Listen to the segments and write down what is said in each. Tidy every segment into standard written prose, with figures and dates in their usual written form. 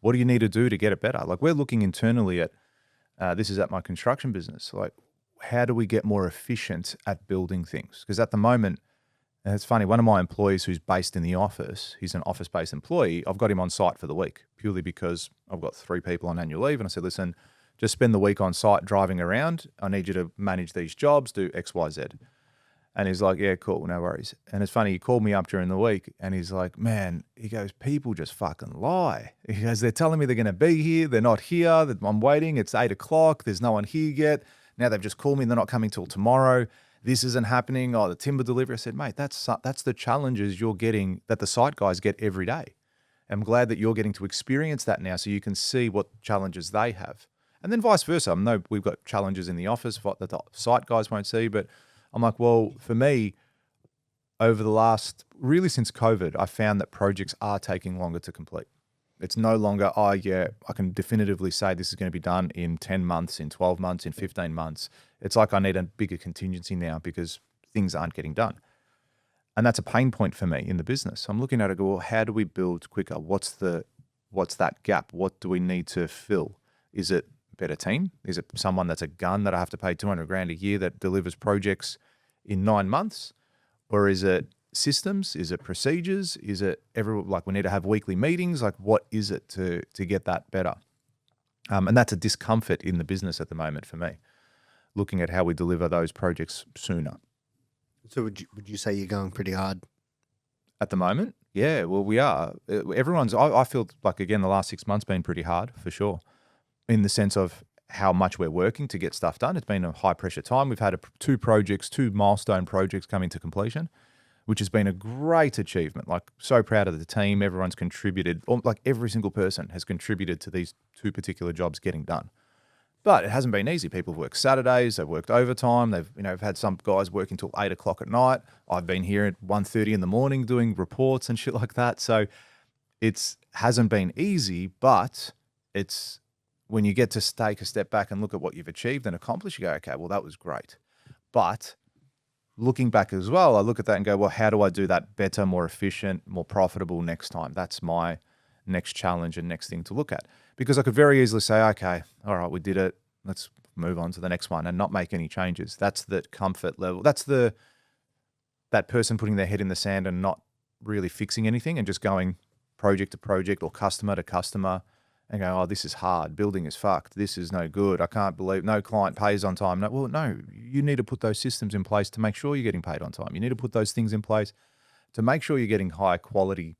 What do you need to do to get it better? Like we're looking internally at, this is at my construction business. Like how do we get more efficient at building things? Because at the moment, and it's funny, one of my employees who's based in the office, he's an office-based employee, I've got him on site for the week purely because I've got 3 people on annual leave. And I said, listen, just spend the week on site driving around. I need you to manage these jobs, do X, Y, Z. And he's like, yeah, cool, no worries. And it's funny, he called me up during the week and he's like, man, he goes, people just fucking lie. He goes, they're telling me they're going to be here. They're not here. I'm waiting. It's 8 o'clock. There's no one here yet. Now they've just called me and they're not coming till tomorrow. This isn't happening. Oh, the timber delivery. I said, mate, that's the challenges you're getting that the site guys get every day. I'm glad that you're getting to experience that now so you can see what challenges they have. And then vice versa. I know we've got challenges in the office that the site guys won't see, but I'm like, well, for me, over the last, really since COVID, I found that projects are taking longer to complete. It's no longer, oh yeah, I can definitively say this is going to be done in 10 months, in 12 months, in 15 months. It's like I need a bigger contingency now because things aren't getting done. And that's a pain point for me in the business. So I'm looking at it, go, well, how do we build quicker? What's that gap? What do we need to fill? Is it a better team? Is it someone that's a gun that I have to pay 200 grand a year that delivers projects in 9 months? Or is it systems? Is it procedures? Is it we need to have weekly meetings? Like what is it to get that better? And that's a discomfort in the business at the moment for me, looking at how we deliver those projects sooner. So would you say you're going pretty hard? At the moment? Yeah, well, we are. I feel like, again, the last 6 months been pretty hard for sure in the sense of how much we're working to get stuff done. It's been a high pressure time. We've had 2 milestone projects coming to completion, which has been a great achievement. Like so proud of the team. Everyone's contributed, like every single person has contributed to these 2 particular jobs getting done. But it hasn't been easy. People have worked Saturdays, they've worked overtime. They've had some guys working till 8 o'clock at night. I've been here at 1:30 in the morning doing reports and shit like that. So it hasn't been easy, but it's when you get to take a step back and look at what you've achieved and accomplished, you go, okay, well, that was great. But looking back as well, I look at that and go, well, how do I do that better, more efficient, more profitable next time? That's my next challenge and next thing to look at. Because I could very easily say, okay, all right, we did it. Let's move on to the next one and not make any changes. That's the comfort level. That's that person putting their head in the sand and not really fixing anything and just going project to project or customer to customer and go, oh, this is hard. Building is fucked. This is no good. I can't believe no client pays on time. No, you need to put those systems in place to make sure you're getting paid on time. You need to put those things in place to make sure you're getting high quality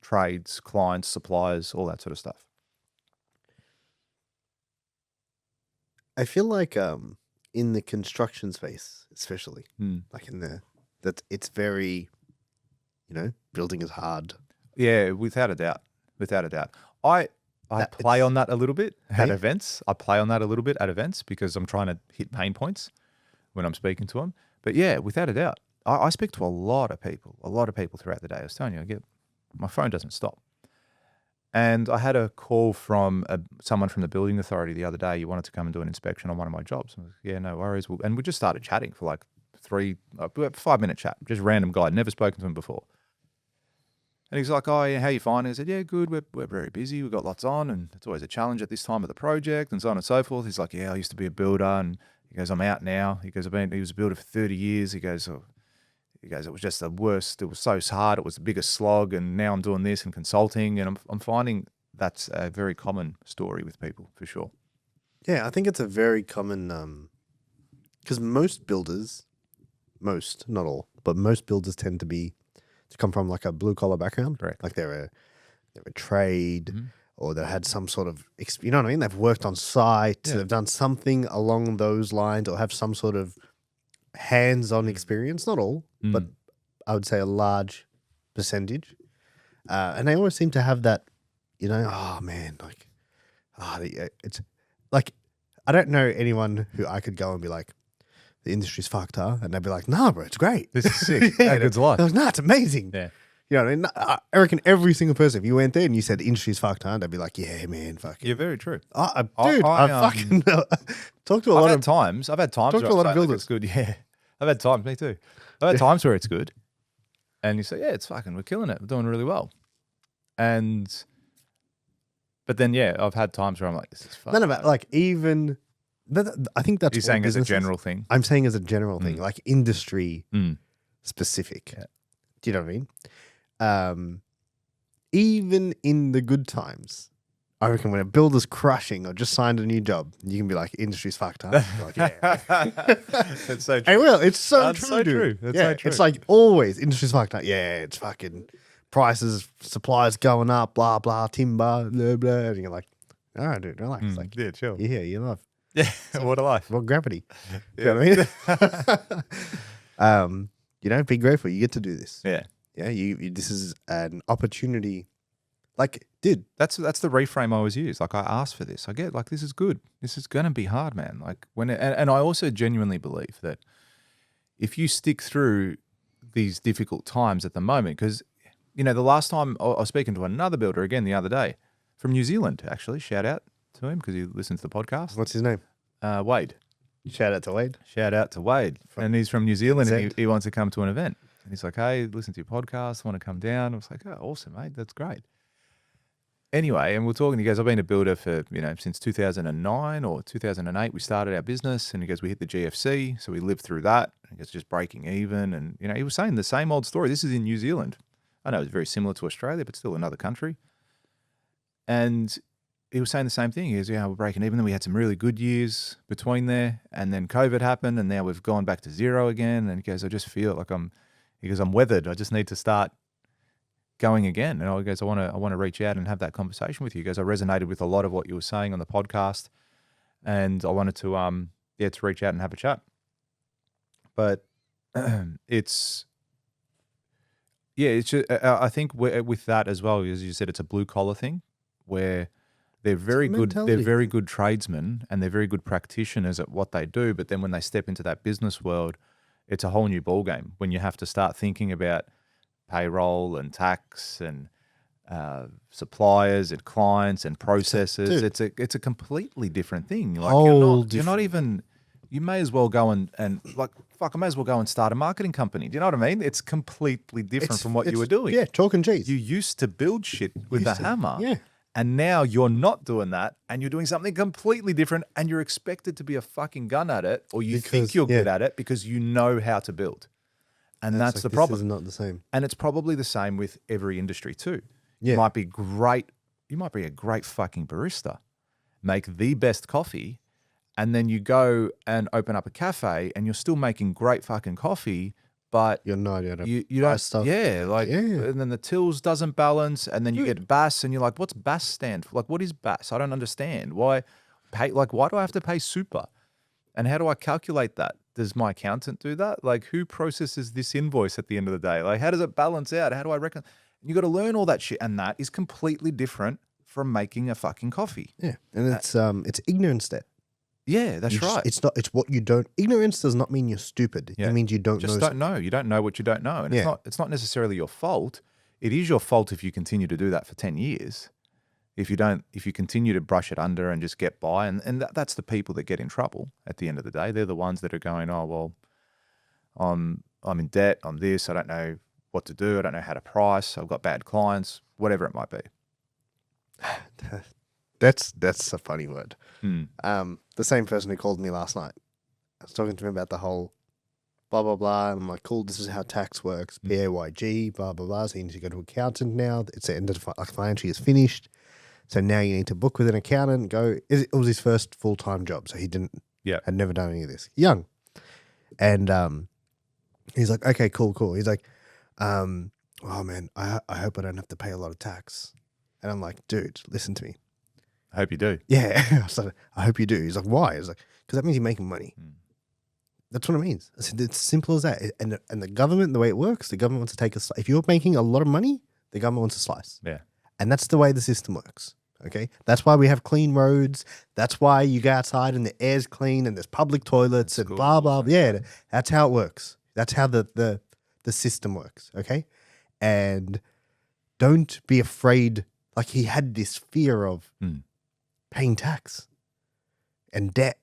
trades, clients, suppliers, all that sort of stuff. I feel like in the construction space, especially, like that it's very, building is hard. Yeah, without a doubt. I play on that a little bit at events. I play on that a little bit at events because I'm trying to hit pain points when I'm speaking to them. But yeah, without a doubt, I speak to a lot of people throughout the day. I was telling you, my phone doesn't stop. And I had a call from someone from the building authority the other day. He wanted to come and do an inspection on one of my jobs. I was like, yeah, no worries. And we just started chatting for like 5-minute chat, just random guy, never spoken to him before. And he's like, oh, yeah, how you finding? I said, yeah, good. We're very busy. We've got lots on and it's always a challenge at this time of the project and so on and so forth. He's like, yeah, I used to be a builder. And he goes, I'm out now. He goes, he was a builder for 30 years. He goes, it was just the worst. It was so hard. It was the biggest slog. And now I'm doing this and consulting. And I'm finding that's a very common story with people for sure. Yeah, I think it's a very common, because most builders, not all, but most builders tend to come from like a blue collar background. Correct. Like they're a trade or they had some sort of, you know what I mean? They've worked on site. Yeah. They've done something along those lines or have some sort of hands-on experience. Not all, but I would say a large percentage. And they always seem to have that, oh man, it's like, I don't know anyone who I could go and be like, the industry's fucked, huh? And they'd be like, nah, bro, it's great. This is sick. Yeah, good luck. Nah, it's amazing. Yeah. You know what I mean? I reckon every single person, if you went there and you said industry's fucked, huh? They'd be like, yeah, man, fuck it. You're very true. I fucking talk to a lot of times. I've had times. Talk to a lot of builders. It's good. Yeah. I've had times, me too. I've had times where it's good. And you say, yeah, it's fucking, we're killing it. We're doing really well. And But then, yeah, I've had times where I'm like, this is fun. None of it. Like even, I think that's You're all saying as a businesses. general thing? I'm saying as a general thing, like industry Mm. specific. Yeah. Do you know what I mean? Even in the good times, I reckon when a builder's crushing or just signed a new job, you can be like, industry's fucked up. You're like, yeah. It's so Hey, true. well, it's so That's true, so dude. true. That's yeah, so true. it's like always industry's fucked up. Yeah, it's fucking prices, supplies going up, blah blah, timber, blah blah. And you're like, all right, dude, relax. Like, yeah, chill. yeah, you love Yeah, what a life. well, gravity. Yeah. You know what I mean? You know, be grateful. You get to do this. Yeah. Yeah, you this is an opportunity. Like, dude, That's the reframe I always use. Like, I asked for this. I get like, this is good. This is going to be hard, man. Like and I also genuinely believe that if you stick through these difficult times at the moment, because, you know, the last time I was speaking to another builder again the other day from New Zealand, actually, shout out to him because he listens to the podcast. what's his name? Wade. Shout out to Wade. Shout out to Wade. And he's from New Zealand and Exact. he wants to come to an event. And he's like, hey, listen to your podcast. I want to come down. I was like, oh, awesome, mate. That's great. Anyway, and we're talking, he goes, I've been a builder for, you know, since 2009 or 2008, we started our business. And he goes, we hit the GFC. So we lived through that. He goes, just breaking even. And, you know, he was saying the same old story. This is in New Zealand. I know it's very similar to Australia, but still another country. And he was saying the same thing. He goes, yeah, we're breaking even. Then we had some really good years between there. And then COVID happened. And now we've gone back to zero again. And he goes, I just feel like I'm weathered. I just need to start going again. And he goes, I want to reach out and have that conversation with you. He goes, I resonated with a lot of what you were saying on the podcast, and I wanted to to reach out and have a chat. But it's just, I think with that as well, as you said, it's a blue collar thing where they're very good. They're mentality. very good tradesmen and they're very good practitioners at what they do. But then when they step into that business world, it's a whole new ballgame when you have to start thinking about payroll and tax and suppliers and clients and processes. Dude. It's a completely different thing. Like Whole you're not even. You may as well go and like fuck. I may as well go and start a marketing company. Do you know what I mean? It's completely different from what you were doing. Yeah, chalk and cheese. You used to build shit with a Used to, hammer. yeah. And now you're not doing that and you're doing something completely different and you're expected to be a fucking gun at it, or you think Because- you're good yeah. at it because you know how to build. And that's like, the this problem. is not the same. And it's probably the same with every industry too. Yeah. You might be great. You might be a great fucking barista, make the best coffee, and then you go and open up a cafe and you're still making great fucking coffee, but You're not idea. you buy don't, stuff. yeah, like, Yeah. and then the tills doesn't balance, and then you get BAS, and you're like, what's BAS stand for? Like, what is BAS? I don't understand. Why do I have to pay super? And how do I calculate that? Does my accountant do that? Like, who processes this invoice at the end of the day? Like, how does it balance out? How do I reckon? You got to learn all that shit, and that is completely different from making a fucking coffee. Yeah, and it's ignorance there. Yeah, that's You just- right. It's not. It's what you don't. Ignorance does not mean you're stupid. Yeah. It means you don't Just know. don't know. You don't know what you don't know, and Yeah. it's not necessarily your fault. It is your fault if you continue to do that for 10 years. If you continue to brush it under and just get by, and that's the people that get in trouble at the end of the day. They're the ones that are going, oh well, I'm in debt. I'm this. I don't know what to do. I don't know how to price. I've got bad clients. Whatever it might be. That's a funny word. Hmm. The same person who called me last night. I was talking to him about the whole blah blah blah, and I'm like, cool. This is how tax works. PAYG, blah blah blah. So you need to go to an accountant now. It's the end of the financial year is finished. So now you need to book with an accountant and go. It was his first full-time job, so he had never done any of this. Young. And he's like, okay, cool. He's like, oh man, I hope I don't have to pay a lot of tax. And I'm like, dude, listen to me. I hope you do. Yeah. So I hope you do. He's like, why? He's like, because that means you're making money. That's what it means. I said, it's simple as that. And the government, the way it works, the government wants to take a slice. If you're making a lot of money, the government wants a slice. Yeah. And that's the way the system works. Okay. That's why we have clean roads. That's why you go outside and the air's clean and there's public toilets and blah, blah. Yeah. That's how it works. That's how the system works. Okay. And don't be afraid. Like he had this fear of paying tax and debt.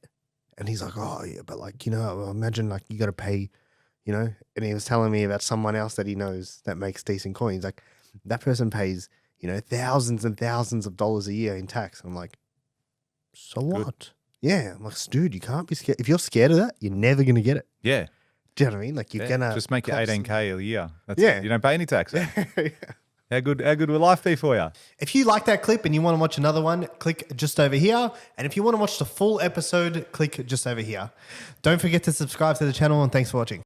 And he's like, oh yeah, but like, imagine like you got to pay, and he was telling me about someone else that he knows that makes decent coins. Like that person pays, thousands and thousands of dollars a year in tax. I'm like, so what? Yeah. I'm like, dude, you can't be scared. If you're scared of that, you're never going to get it. Yeah. Do you know what I mean? Like you're going to just make it 18K a year. That's Yeah. it. You don't pay any tax. Yeah. How good will life be for you? If you like that clip and you want to watch another one, click just over here. And if you want to watch the full episode, click just over here. Don't forget to subscribe to the channel, and thanks for watching.